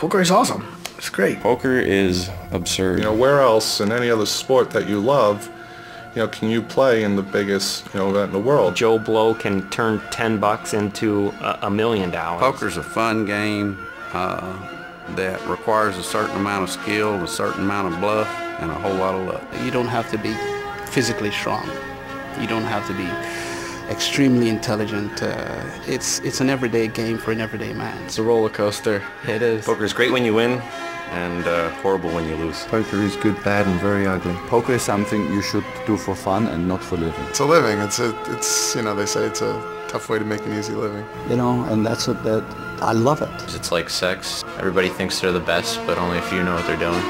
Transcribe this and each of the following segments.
Poker is awesome. It's great. Poker is absurd. You know, where else in any other sport that you love, you know, can you play in the biggest, you know, event in the world? Joe Blow can turn $10 into $1 million. Poker's a fun game that requires a certain amount of skill, a certain amount of bluff, and a whole lot of luck. You don't have to be physically strong. You don't have to be extremely intelligent. It's an everyday game for an everyday man. It's a roller coaster. It is. Poker is great when you win and horrible when you lose. Poker is good, bad, and very ugly. Poker is something you should do for fun and not for living. It's a living. It's you know, they say it's a tough way to make an easy living. You know, and that's what I love it. It's like sex. Everybody thinks they're the best, but only a few know what they're doing.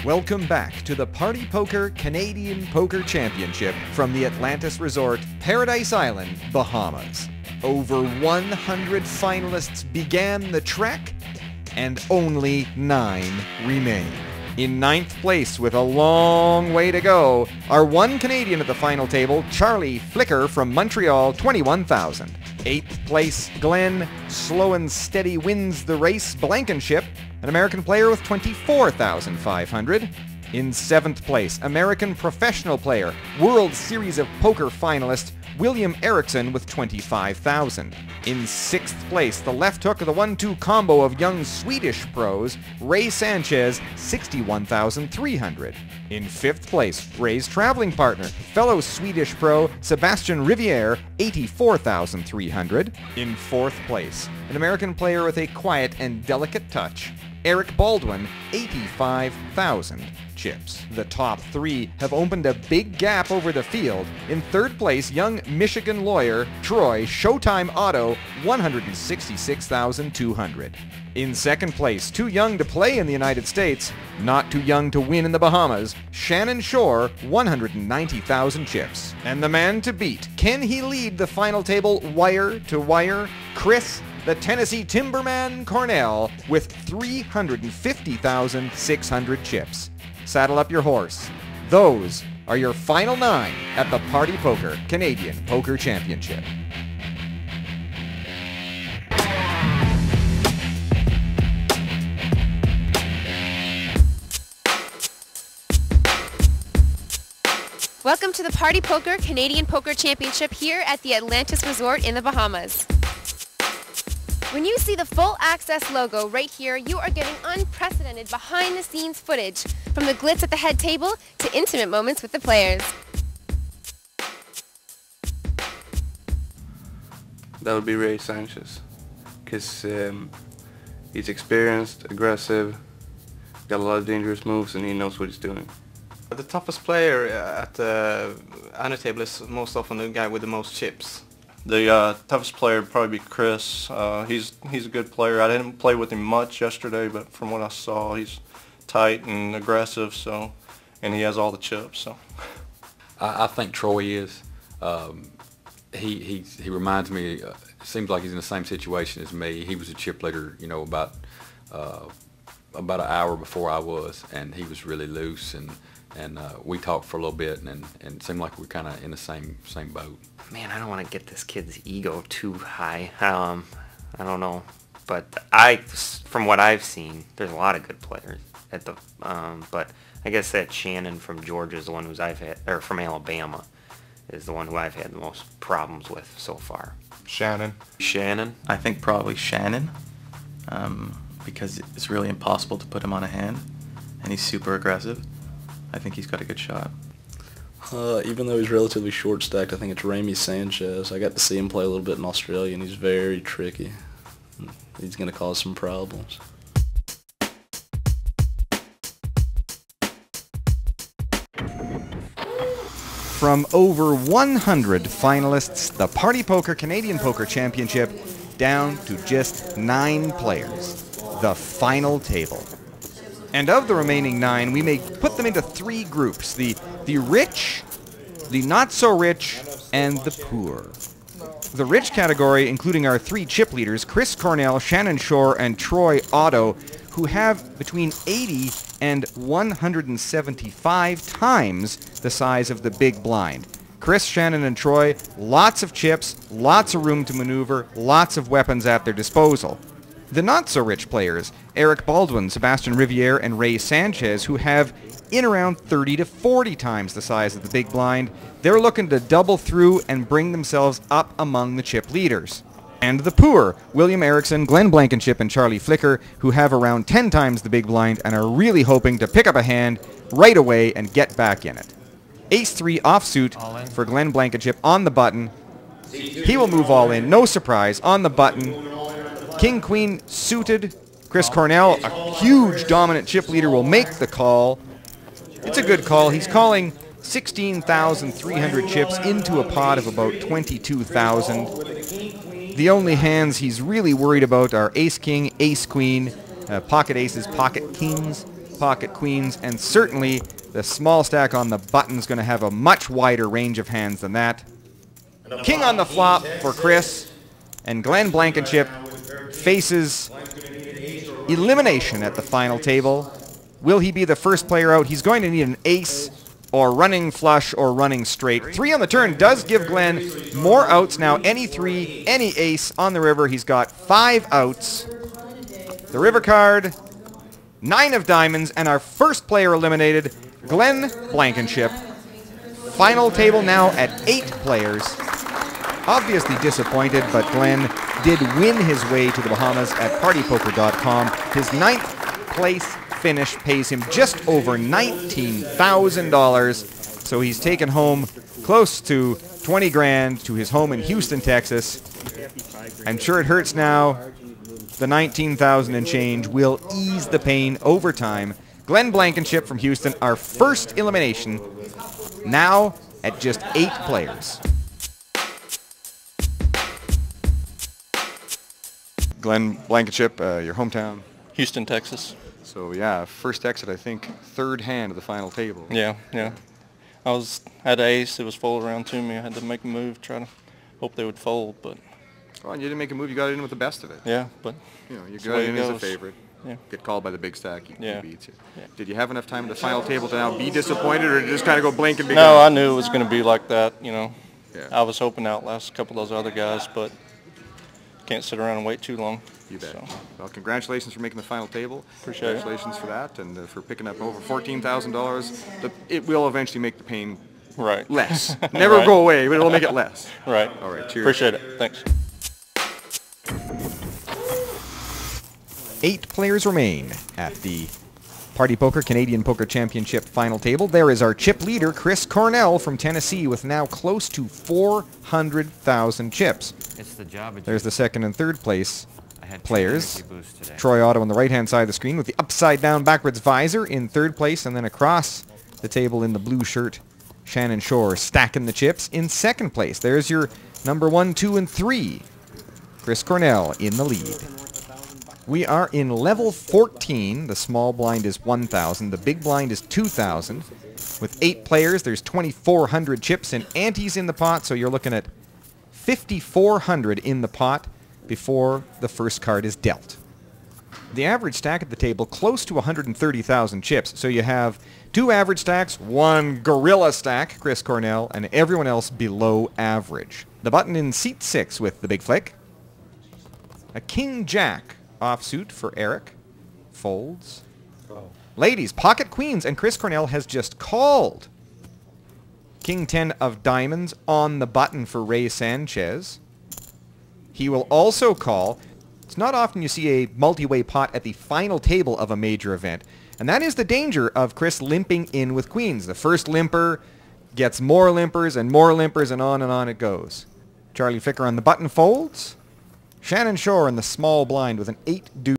Welcome back to the Party Poker Canadian Poker Championship from the Atlantis Resort, Paradise Island, Bahamas. Over 100 finalists began the trek, and only 9 remain. In 9th place with a long way to go are one Canadian at the final table, Charlie Flicker from Montreal, 21,000. 8th place, Glenn Slow and Steady wins the race, Blankenship, an American player with 24,500. In 7th place, American professional player, World Series of Poker finalist, William Erickson with 25,000. In 6th place, the left hook of the 1-2 combo of young Swedish pros, Ray Sanchez, 61,300. In 5th place, Ray's traveling partner, fellow Swedish pro, Sebastian Riviere, 84,300. In 4th place, an American player with a quiet and delicate touch, Eric Baldwin, 85,000 chips. The top 3 have opened a big gap over the field. In 3rd place, young Michigan lawyer Troy Showtime Otto, 166,200. In 2nd place, too young to play in the United States, not too young to win in the Bahamas, Shannon Shore, 190,000 chips. And the man to beat, can he lead the final table wire to wire? Chris the Tennessee Timberman Cornell with 350,600 chips. Saddle up your horse. Those are your final 9 at the Party Poker Canadian Poker Championship. Welcome to the Party Poker Canadian Poker Championship here at the Atlantis Resort in the Bahamas. When you see the full access logo right here, you are getting unprecedented behind-the-scenes footage, from the glitz at the head table to intimate moments with the players. That would be Ray Sanchez, because he's experienced, aggressive, got a lot of dangerous moves, and he knows what he's doing. The toughest player at the under table is most often the guy with the most chips. The toughest player would probably be Chris. He's a good player. I didn't play with him much yesterday, but from what I saw, he's tight and aggressive. So, and he has all the chips. So, I think Troy is. He reminds me. Seems like he's in the same situation as me. He was a chip leader, you know, about an hour before I was, and he was really loose, and we talked for a little bit, and it seemed like we're kind of in the same boat. Man, I don't want to get this kid's ego too high. I don't know, but from what I've seen, there's a lot of good players at the. But I guess that Shannon from Georgia is the one I've had, or from Alabama, is the one who I've had the most problems with so far. Shannon. I think probably Shannon, because it's really impossible to put him on a hand, and he's super aggressive. I think he's got a good shot. Even though he's relatively short stacked, I think it's Ray Sanchez. I got to see him play a little bit in Australia, and he's very tricky. He's going to cause some problems. From over 100 finalists, the Party Poker Canadian Poker Championship down to just 9 players. The final table. And of the remaining 9, we may put them into 3 groups. The rich, the not so rich, and the poor. The rich category, including our 3 chip leaders, Chris Cornell, Shannon Shore, and Troy Otto, who have between 80 and 175 times the size of the big blind. Chris, Shannon, and Troy, lots of chips, lots of room to maneuver, lots of weapons at their disposal. The not-so-rich players, Eric Baldwin, Sebastian Riviere, and Ray Sanchez, who have in around 30 to 40 times the size of the big blind, they're looking to double through and bring themselves up among the chip leaders. And the poor, William Erickson, Glenn Blankenship, and Charlie Flicker, who have around 10 times the big blind and are really hoping to pick up a hand right away and get back in it. Ace-3 offsuit for Glenn Blankenship on the button. He will move all in, no surprise, on the button. King-Queen suited. Chris Cornell, a huge dominant chip leader, will make the call. It's a good call. He's calling 16,300 chips into a pot of about 22,000. The only hands he's really worried about are Ace-King, Ace-Queen, pocket aces, pocket kings, pocket queens, and certainly the small stack on the button's going to have a much wider range of hands than that. King on the flop for Chris, and Glenn Blankenship faces elimination at the final table. Will he be the first player out? He's going to need an ace or running flush or running straight. 3 on the turn does give Glenn more outs now. Any 3, any ace on the river. He's got 5 outs. The river card, 9 of diamonds, and our first player eliminated, Glenn Blankenship. Final table now at 8 players. Obviously disappointed, but Glenn did win his way to the Bahamas at partypoker.com. His 9th place finish pays him just over $19,000. So he's taken home close to 20 grand to his home in Houston, Texas. I'm sure it hurts now. The 19,000 and change will ease the pain over time. Glenn Blankenship from Houston, our first elimination, now at just 8 players. Glenn Blankenship, your hometown? Houston, Texas. So yeah, first exit, I think, 3rd hand of the final table. Yeah. I had an ace. It was folded around to me. I had to make a move, try to hope they would fold, but. Well, you didn't make a move. You got in with the best of it. Yeah, but. You know, you got in as a favorite. Yeah. Get called by the big stack. He beats you. Yeah. Did you have enough time at the final table to now be disappointed, or did you just kind of go blink and be No, gone? I knew it was going to be like that. You know, Yeah. I was hoping to outlast a couple of those other guys, but can't sit around and wait too long. You bet. So. Well, congratulations for making the final table. Appreciate it. Congratulations for that, and for picking up over $14,000. It will eventually make the pain less. Never Right. go away, but it'll make it less. Right. All right. Cheers. Appreciate it. Thanks. 8 players remain at the Party Poker Canadian Poker Championship final table. There is our chip leader, Chris Cornell from Tennessee, with now close to 400,000 chips. It's the job. There's the 2nd and 3rd place players. Today. Troy Otto on the right-hand side of the screen with the upside-down backwards visor in 3rd place, and then across the table in the blue shirt, Shannon Shore stacking the chips in 2nd place. There's your number 1, 2, and 3. Chris Cornell in the lead. We are in level 14. The small blind is 1,000. The big blind is 2,000. With 8 players, there's 2,400 chips and antes in the pot, so you're looking at 5,400 in the pot before the first card is dealt. The average stack at the table, close to 130,000 chips, so you have 2 average stacks, 1 gorilla stack, Chris Cornell, and everyone else below average. The button in seat 6 with the big flick. A King-Jack offsuit for Eric. Folds. Ladies, pocket queens, and Chris Cornell has just called. King-10 of diamonds on the button for Ray Sanchez. He will also call. It's not often you see a multi-way pot at the final table of a major event, and that is the danger of Chris limping in with queens. The first limper gets more limpers, and on it goes. Charlie Ficker on the button folds. Shannon Shore in the small blind with an 8 deuce.